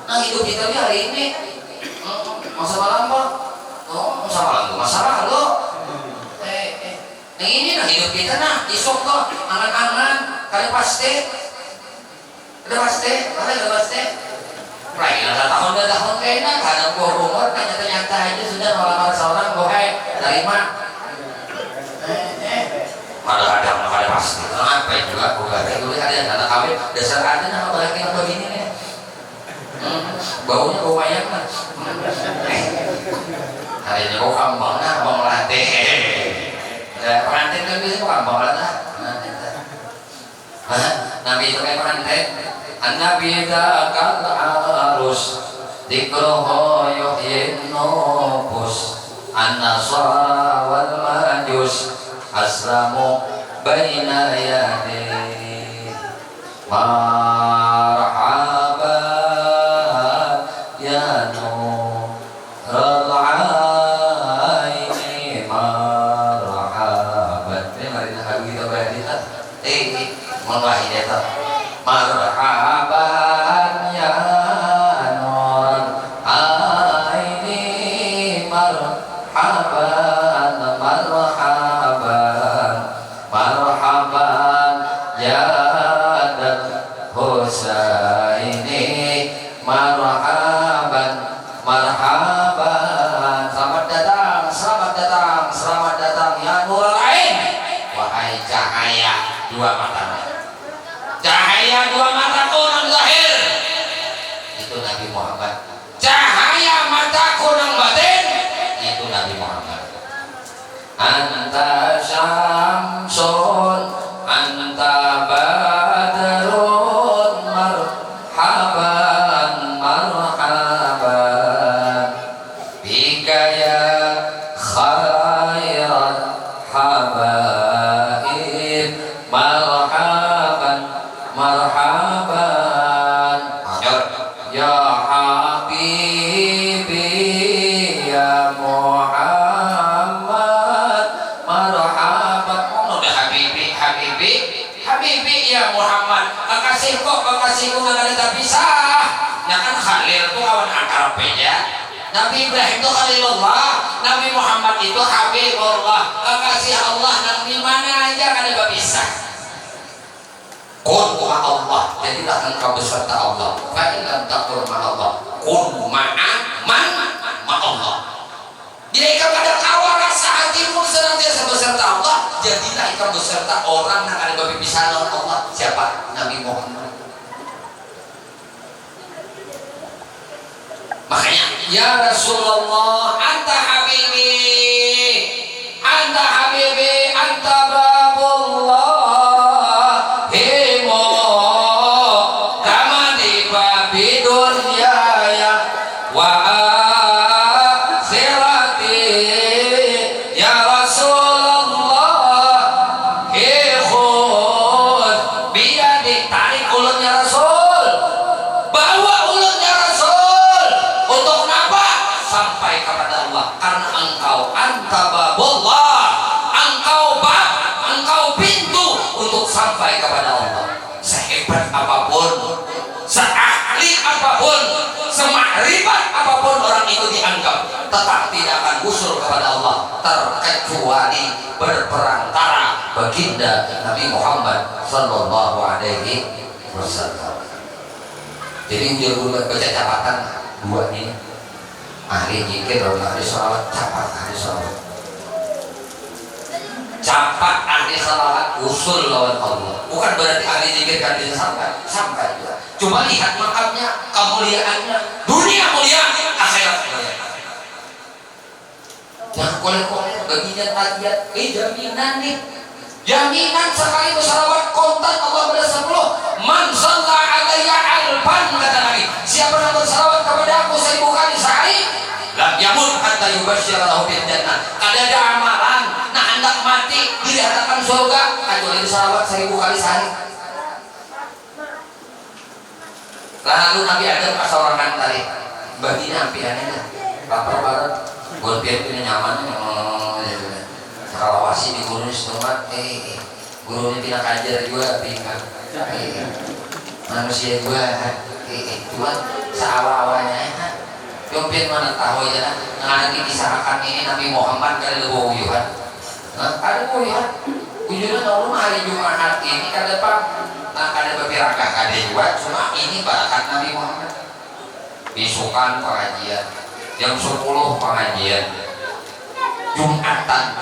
Nah hidup kita hari ini masa malam Pak. Oh, masa malam tuh masalah lo. Nah ini nah hidup kita nah isok tuh angan-angan kali pasti. Ada pasti. Baiklah tahun kayaknya kadang gua umur ternyata aja sudah melamar seorang gua terima. Malah ada pasti. Kenapa juga gua ada yang anak kawin dasar ada nama laki yang begini nih. Baunya bau ayam kan. Hari ini kok kambang nah mau melatih. Pengantin kan biasanya kok kambang lah. Nabi itu kayak pengantin. An-Nabi dzakal arus dikroho yuhyin nufus an-nasara wal majus aslamu baina yadayhi marhaban ya nurul aini marhaban. Ini mari kita berhati mulai kita marhaban ya nur aini marhaban datang, selamat datang ya Nurul Ain. Wahai cahaya dua mata. Cahaya dua mataku nan zahir. Itu Nabi Muhammad. Cahaya mataku nan batin. Itu Nabi Muhammad. Anta syamsun, anta badrun, marhaban, marhaban bika ya khairan habaib, marhaban, marhaban ya habibi ya Muhammad, marhaban. Oh, udah habibi, habibi, habibi ya Muhammad. Kekasih kok, kekasihku nggak ada terpisah. Ya kan Khalil itu kawan akrab ya. Nabi Ibrahim itu Khalilullah, Nabi Muhammad itu Habibullah, kekasih Allah. Dan di mana aja kan ada berpisah. Kun ma Allah, jadilah engkau beserta Allah. Fa in lam takun ma Allah, kun ma'a man ma Allah. Jika engkau ada kawan rasa hatimu senantiasa beserta Allah, jadilah engkau beserta orang yang ada berpisah dengan Allah. Siapa? Nabi Muhammad. Makanya ya Rasulullah, anta habibi, anta habibi, anta babullah, himo kama di babi dunya ya wa akhirati ya Rasulullah, ikhud biadik, tarik ulunnya Rasul, bawa ulunnya Rasul. Untuk kenapa? Sampai kepada Allah. Karena engkau anta babullah, engkau bab, engkau pintu untuk sampai kepada Allah. Sehebat apapun, seahli apapun, semakrifat apapun orang itu dianggap, tetap tidak akan usul kepada Allah terkecuali berperantara baginda Nabi Muhammad sallallahu alaihi wasallam. Jadi dia baca catatan dua ini, ahli zikir dan ahli sholawat. Capat ahli sholawat, capat ahli sholawat, usul lawan Allah. Bukan berarti ahli zikir kan bisa sampai juga. Cuma lihat makamnya, kemuliaannya, dunia mulia, akhirat mulia. Jangan kolek-kolek bagian tagihan, jaminan nih, jaminan sekali bersalawat kontan Allah pada 10. Man shalla alayya alfan, kata Nabi, siapa yang bersalawat kepada aku 1000 kali sehari, lam yamut hatta yubasysyira lahu bil jannah. Ada amalan nah hendak mati dilihatkan surga kecuali bersalawat 1000 kali sehari. Lalu Nabi Adam pas orang tadi baginya ampiannya lapar banget, golpian punya nyaman, kalau wasi di gunung setempat, gurunya tidak kajar juga tinggal, manusia juga, cuma seawal-awalnya, golpian mana tahu aja, nanti disahkan ini Nabi Muhammad kali lebih uyuhan, ada uyuhan, uyuhan Allah hari Jumat ini kada pak, ada beberapa kada juga, cuma ini barakat Nabi Muhammad, bisukan pengajian, jam 10 pengajian, Jumatan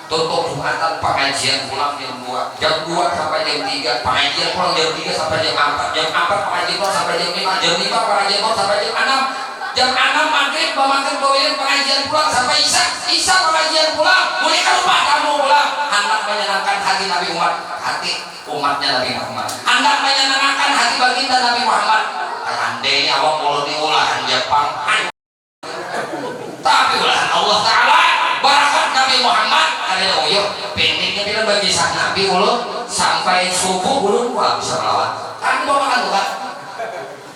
tutup Jumatan, pengajian pulang jam 2, jam 2 sampai jam 3, pengajian pulang jam 3 sampai jam 4, jam 4 pengajian pulang sampai jam 5, jam 5 pengajian pulang sampai jam 6, jam 6 maghrib pengajian pulang sampai Isya pengajian pulang, mulai ke rumah kamu pulang, hendak menyenangkan hati Nabi Muhammad, hati umatnya Nabi Muhammad, hendak menyenangkan hati baginda Nabi Muhammad. Andai awak mau diulahan Jepang, tapi ulahan Allah Ta'ala, barakat Nabi Muhammad. Ada uyuh pendeknya bilang bagi sah Nabi ulun sampai subuh ulun pulang bisa melawan. Kan bawa makan bukan?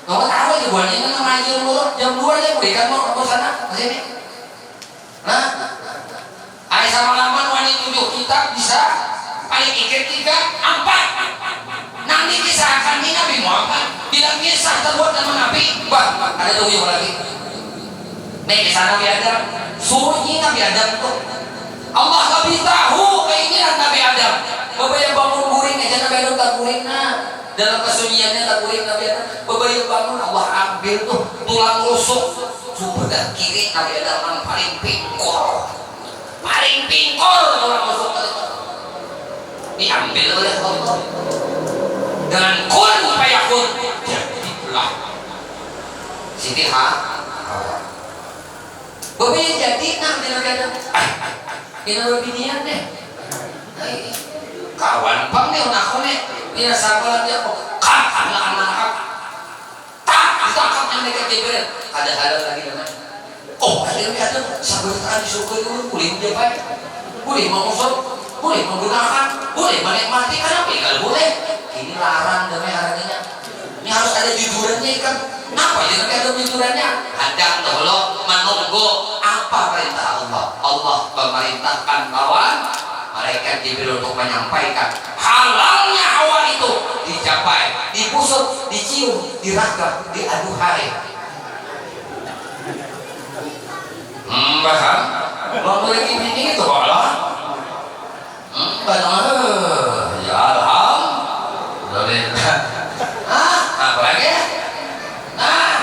Kamu tahu aja buahnya ini ngaji ulun jam 2 aja berikan mau ke sana ke sini. Nah, ayat sama laman wani 7 kitab bisa paling ikat 3, 4. Nanti kisahkan ini Nabi Muhammad bilang kisah terbuat nama Nabi. Bah, ada uyuh lagi. Nih kisah Nabi Adam, suruhnya Nabi Adam tuh. Allah lebih tahu keinginan Nabi Adam. Bapak yang bangun guring aja Nabi Adam tak guring dalam kesunyiannya tak guring Nabi Adam. Bapak yang bangun Allah ambil tuh tulang rusuk, sumber dan kiri Nabi Adam yang paling pikul, paling diambil oleh Allah dengan kun fayakun, jadilah Siti Hawa. Bapak jadi nanti ada ini binian deh. Kawan bang nih nak nih, ini sahabat dia kok anak-anak tak ditangkap yang mereka Jibril. Ada lagi dengan oh ada sahabat disyukur itu boleh dia baik, boleh mengusur, boleh menggunakan, boleh menikmati, kenapa nggak boleh? Ini larang demi harganya. Ini harus ada jujurannya kan? Kenapa ini ada jujurannya? Hadang dahulu menunggu apa perintah Allah. Allah memerintahkan kawan malaikat Jibril untuk menyampaikan halalnya hawa itu dicapai, dibusuk, dicium, diragam, diaduhai. Paham? Memiliki bini itu Allah. Ya alhamdulillah. Apa lagi? Nah,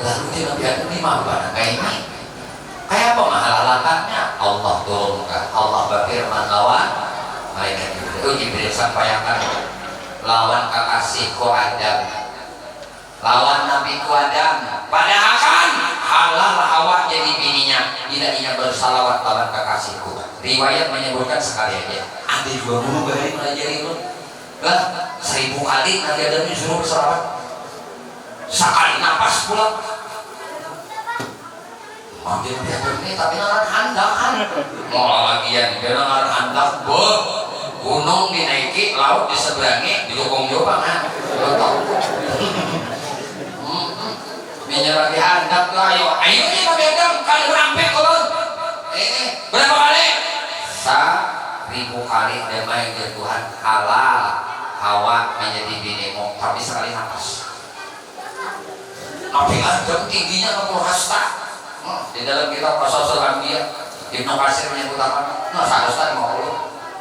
lalu dia Nabi Adam ini mana kayak ini? Kayak apa mahal-alakannya? Allah turunkan, Allah berfirman lawan malaikat Jibril. Jibril sampaikan lawan kekasihku Adam, lawan Nabiku Adam. Pada akan halal Hawa jadi bininya bila ia bersalawat lawan kekasihku. Riwayat menyebutkan sekali aja. Ada 20 kali melajari itu. Lah 1000 kali Nabi Adam disuruh bersalawat. Sekali napas pulang. Ambil Nabi Adam ini tapi ngaran handak kan. Mau lagian dia ngaran handak gunung dinaiki, laut diseberangi, didukung juga kan. Lo tahu. Menyerah di handap tuh ayo nih Nabi Adam kali rampek kalau berapa kali? 1000 kali damai dengan Tuhan halal Hawa menjadi binimu tapi sekali nafas. Nabi Adam tingginya 60 hasta. Di dalam kitab Qasasul Anbiya Ibnu Katsir menyebut apa? Nah 150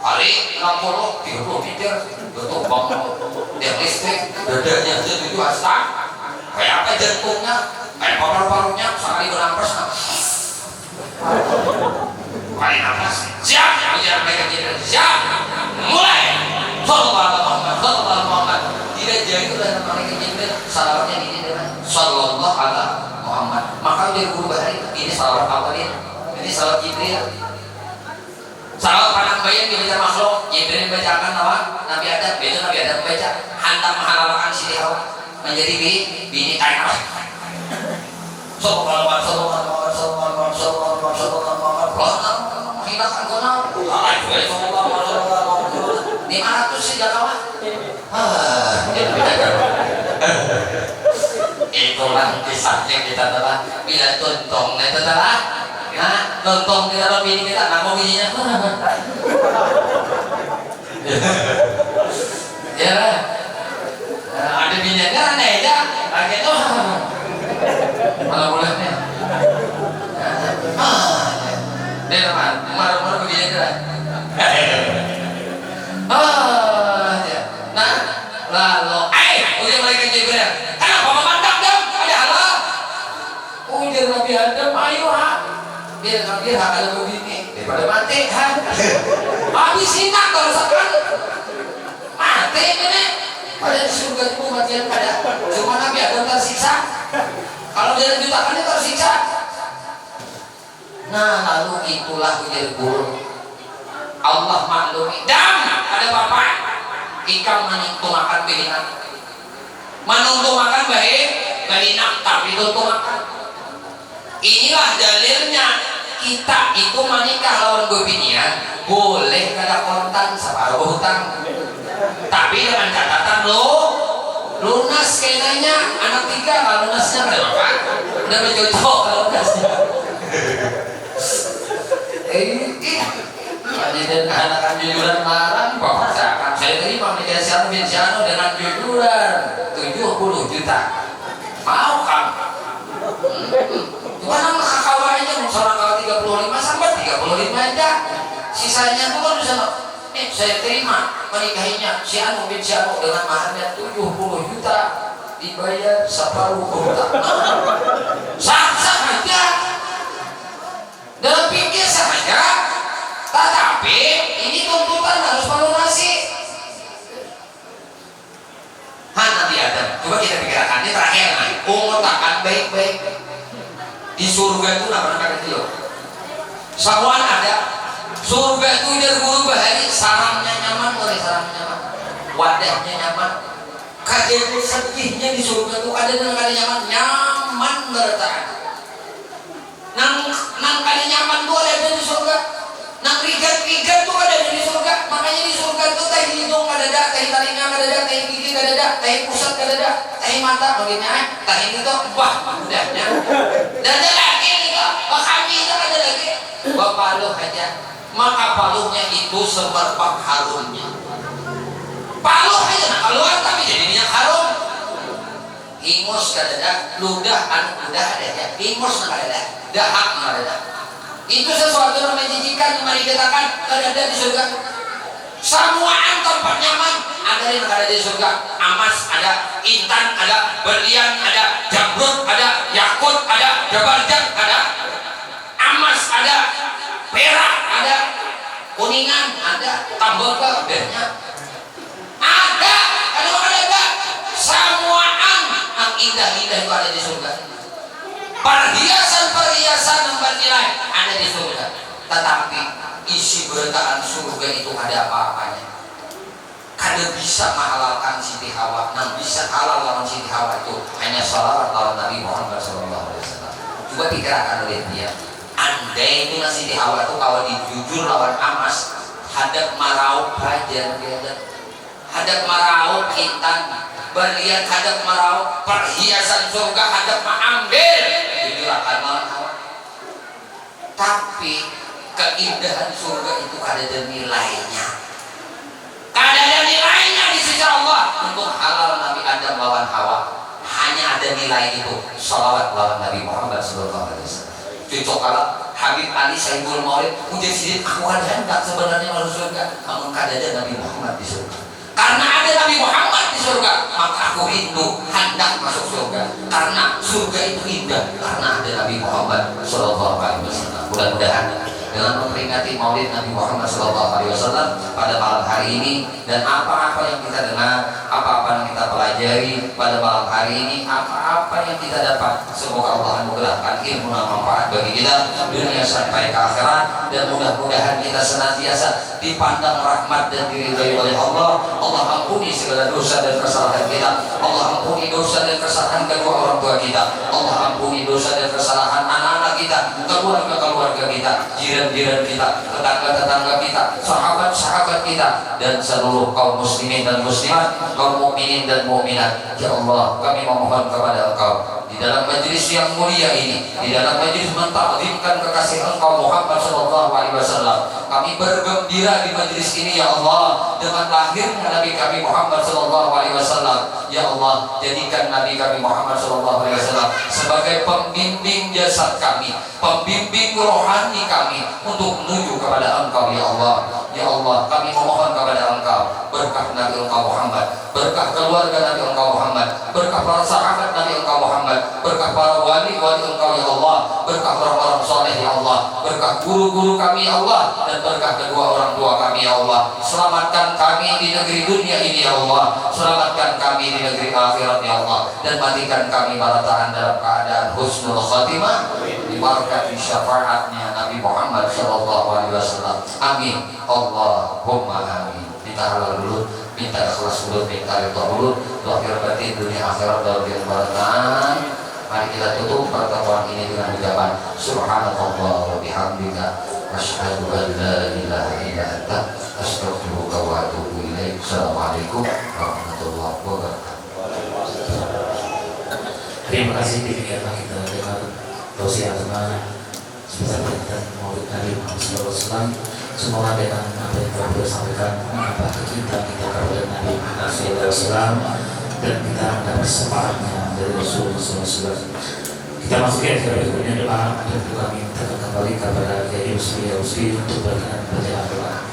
kali 60 30 meter tutup bangun dia listrik dadanya 7 hasta. Kayak apa jantungnya, kayak paru-parunya sekali bernafas. Kali nafas, siap, ujar mereka Jibril, siap, mulai. Sallallahu alaihi Muhammad. Tidak jauh itu dari mereka Jibril. Salawatnya ini dengan Sallallahu alaihi Muhammad. Maka dia guru bahari ini salawat apa dia? Ini salawat Jibril. Salawat pandang bayan dibaca makhluk. Jibril bacakan lawan Nabi Adam. Begitu Nabi Adam baca hantam menghalalkan Siti Hawa menjadi bini tanah. Hilangkan kona. 500 sih jakawan. Itulah kisahnya kita telah bila tuntong itu telah. Nah, tuntong kita dalam bini kita nggak mau bininya. Ya lah. Ada bininya aneh ya, lagi itu malah bulannya. Dia teman, marah-marah begini kan. Nah, lalu, udah mereka Jibril. Kenapa memandang dong? Ada halal. Udah Nabi Adam, ayo ha. Biar ada begini, daripada mati ha. Habis sinak kalau sekarang mati ini. Pada di surga itu kematian ada. Cuma Nabi Adam tersiksa. Kalau dia jutaan tersiksa. Nah lalu itulah ujar guru. Allah maklumi. Dan ada bapak ikan menyentuh makan pilihan. Menuntuk makan baik, belinak tapi tuntuk makan. Inilah dalilnya kita itu menikah lawan binian boleh kada kontan separuh hutang. Tapi dengan catatan lunas kayaknya anak 3 kalau lunasnya berapa? Udah bercocok kalau lunasnya. Dan anak jujuran larang bapak saya terima menikah Syarno bin Syarno dengan jujuran 70 juta. Mau kan? Cuma nama kakawanya seorang kalau 35 sampai 35 aja. Sisanya tuh kan bisa saya terima menikahinya si Anu bin Syarno dengan maharnya 70 juta dibayar separuh juta. Sah-sah saja dalam pikir saja, tetapi ini tuntutan ngotakan baik-baik. Di surga itu apa namanya itu? Samuan ada. Surga itu dari guru bahari, sarangnya nyaman, oleh sarangnya nyaman, wadahnya nyaman. Kajian sedihnya di surga itu ada yang kali nyaman bertahan. Nang kali nyaman tuh ada di surga. Nang rigat tuh ada di surga. Makanya di surga tuh teh hidung kadada, teh talinga kadada, teh gigi kadada, teh pusat kadada, teh mata bagaimana? Teh itu wah udahnya. Dan ada lagi itu, kami itu ada lagi. Bapaluh aja. Maka paluhnya itu semerbak harumnya. Paluh aja nak keluar tapi jadi minyak harum. Ingus kadada, ludah anu ludah ada ya. Ingus kadada, dahak kadada. Itu sesuatu yang menjijikan yang mari katakan kadada di surga. Semuaan tempat nyaman ada yang ada di surga. Amas ada, intan ada, berlian ada, jamrud ada, yakut ada, jabarjat ada, amas ada, perak ada, kuningan ada, tambaga banyak ada, ada semuaan yang indah-indah itu ada di surga. Perhiasan yang bernilai ada di surga. Tetapi isi bertaan surga itu ada apa-apanya. Kada bisa menghalalkan Siti Hawa, yang bisa halal lawan Siti Hawa itu hanya salawat lawan Nabi Muhammad SAW. Coba pikirkan oleh dia. Andai itu Siti Hawa itu kalau dijujur lawan Amas, hadap marau bajar dia. Hadap marau intan, berlian hadap marau, perhiasan surga hadap mengambil, jujur akan lawan Hawa. Tapi keindahan surga itu ada nilainya. Ada nilainya di sisi Allah untuk halal Nabi Adam lawan Hawa. Hanya ada nilai itu, salawat lawan Nabi Muhammad SAW. Cocok kalau Habib Ali Sayyidul Maulid ujar sidin aku ada hendak sebenarnya masuk surga, namun kada ada Nabi Muhammad di surga. Karena ada Nabi Muhammad di surga, maka aku rindu hendak masuk surga. Karena surga itu indah karena ada Nabi Muhammad SAW. Mudah-mudahan dengan memperingati Maulid Nabi Muhammad SAW pada malam hari ini, dan apa-apa yang kita dengar, apa-apa yang kita pelajari pada malam hari ini, apa-apa yang kita dapat, semoga Allah anugerahkan ilmu dan manfaat bagi kita dunia sampai ke akhirat, dan mudah-mudahan kita senantiasa dipandang rahmat dan diridhai oleh Allah. Allah ampuni segala dosa dan kesalahan kita. Allah ampuni dosa dan kesalahan kedua orang tua kita. Allah ampuni dosa dan kesalahan anak-anak kita, keluarga-keluarga kita, jiran-jiran kita, tetangga-tetangga kita, sahabat-sahabat kita, dan seluruh kaum muslimin dan muslimat, kaum mukminin dan mukminat. Ya Allah, kami memohon kepada Engkau di dalam majlis yang mulia ini, di dalam majlis mentakdimkan kekasih Engkau Muhammad SAW. Kami bergembira di majlis ini, ya Allah, dengan lahirnya Nabi kami Muhammad SAW. Ya Allah, jadikan Nabi kami Muhammad SAW sebagai pembimbing jasad kami, pembimbing rohani kami untuk menuju kepada Engkau, ya Allah. Ya Allah, kami memohon kepada Engkau berkah Nabi Engkau Muhammad, berkah keluarga Nabi Engkau Muhammad, berkah para sahabat Nabi Engkau Muhammad, berkah para wali-wali Engkau, ya Allah, berkah orang-orang soleh, ya Allah, berkah guru-guru kami, ya Allah, dan berkah kedua orang tua kami, ya Allah. Selamatkan kami di negeri dunia ini, ya Allah, selamatkan kami di negeri akhirat, ya Allah, dan matikan kami barataan dalam keadaan husnul khatimah di berkat syafaatnya Nabi Muhammad SAW. Amin. Allahumma amin. Kita halal dulu, minta ikhlas dulu, minta ridha dulu, doa batin dunia akhirat dalam barakah. Mari kita tutup pertemuan ini dengan ucapan subhanallah wa bihamdika asyhadu an la ilaha illa anta astaghfiruka wa atubu ilaik. Assalamualaikum warahmatullahi wabarakatuh. Terima kasih demikianlah kita dengar tausiah sebesar dan Maulid Nabi Muhammad SAW. Semoga dengan apa yang telah disampaikan menambah kecintaan kita kepada Nabi Muhammad SAW, dan kita mendapat semangatnya dari Rasulullah SAW. Kita masuk ke berikutnya doa, dan kami minta kembali kepada Kiai Usfi untuk berkenan bacaan doa.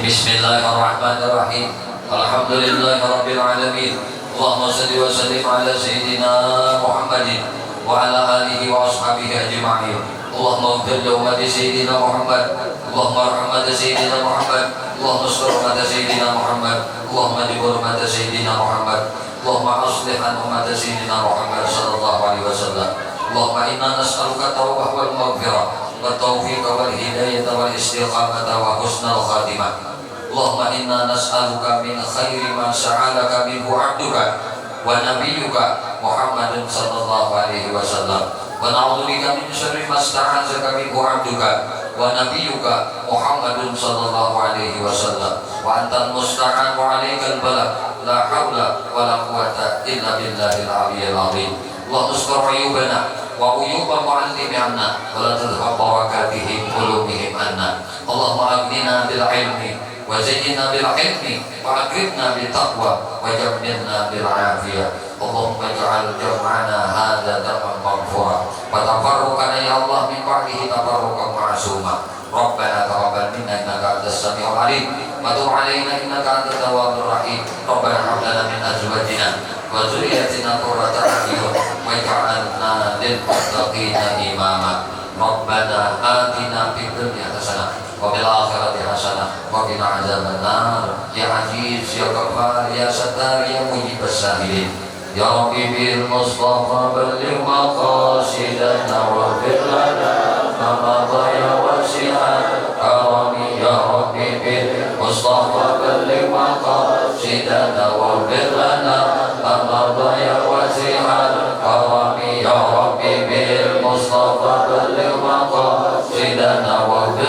Bismillahirrahmanirrahim. Alhamdulillahirabbil alamin. Allahumma shalli wa sallim ala sayyidina Muhammadin wa ala alihi wa ashabihi ajma'in. Allahumma ighfir li ummati sayyidina Muhammad, Allahumma arham sayyidina Muhammad, Allahumma ansur ummata sayyidina Muhammad, Allahumma jibur ummata sayyidina Muhammad, Allahumma aslih an ummat sayyidina Muhammad sallallahu alaihi wasallam. Allahumma inna nas'aluka tawbah wal maghfirah wa taufiq wal hidayah wal istiqamah wa husnal khatimah. Allahumma inna nas'aluka min khairi ma sa'alaka minhu 'abduka wa nabiyyuka Muhammadun sallallahu alaihi wasallam. Wa na'udzubika min syarri ma sta'adzaka minhu 'abduka wa nabiyyuka Muhammadun sallallahu alaihi wasallam. Wa antal musta'an wa 'alaikal balagh. La haula wa la quwwata illa billahil 'aliyyil 'azim. Allahumma ustur 'uyubana wa 'uyuba mu'allimi 'anna wa la tadhhab barakatihim qulubihim 'anna. Allahumma aghnina bil 'ilmi wa zayyinna bil 'ilmi wa akrimna bit taqwa wa jammilna bil 'afiyah. Allahumma ij'al jam'ana hadza jam'an maghfura wa tafarruqana ya Allah min ba'dihi tafarruqan ma'suma. Rabbana taqabbal minna innaka antas samiul 'alim wa tub 'alaina innaka antat tawwabur rahim. Rabbana hab lana min azwajina wa dhurriyyatina qurrata a'yun waj'alna lil muttaqina imama. Rabbana atina fid dunya hasanah wa fil akhirati hasanah wa qina adzabannar. Ya Aziz ya Ghaffar ya Sattar ya Mujibas sa'ilin. Ya Rabbi bil Mustafa balligh maqasidana wa fir lana ma dhaya wasi'at karami. Ya Rabbi bil Mustafa balligh maqasidana wa fir lana ma dhaya wasi'at karami. Ya Rabbi bil Mustafa balligh maqasidana wa fir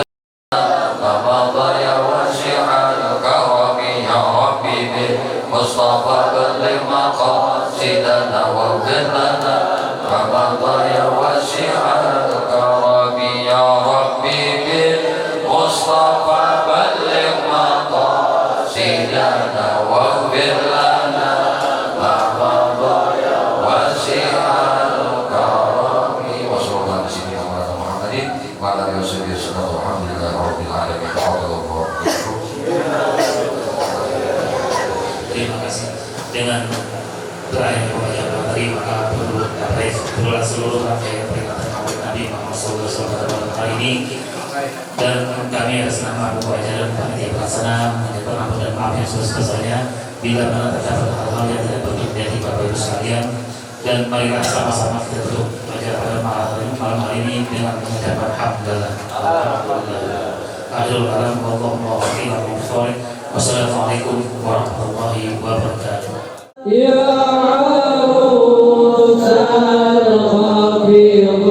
ma dhaya wasi'at karami. Ya Rabbi bil Mustafa balligh maqasidana wa fir lana ma dhaya wasi'at karami. Ya Rabbi bil Mustafa balligh maqasidana wa fir lana ma dhaya wasi'at karami. Wa sallallahu alaihi wa Muhammadin wa ala alihi wa sahbihi alhamdulillahi rabbil alamin. Terima kasih. Dengan doa yang kebanyakan tadi maka perlulah seluruh rangkaian peringatan Maulid Nabi Muhammad SAW kali ini, dan kami atas nama Abu Wajah dan panitia pelaksana menyampaikan ampun dan maaf yang sebesar-besarnya bila mana terdapat hal-hal yang tidak perlu menjadi Bapak Ibu sekalian. Dan marilah sama-sama kita tutup acara pada malam hari ini dengan mengucapkan hamdalah. Adul kalam wallahu a'lam bishawab. Wassalamualaikum warahmatullahi wabarakatuh. Ya 'arusal khabir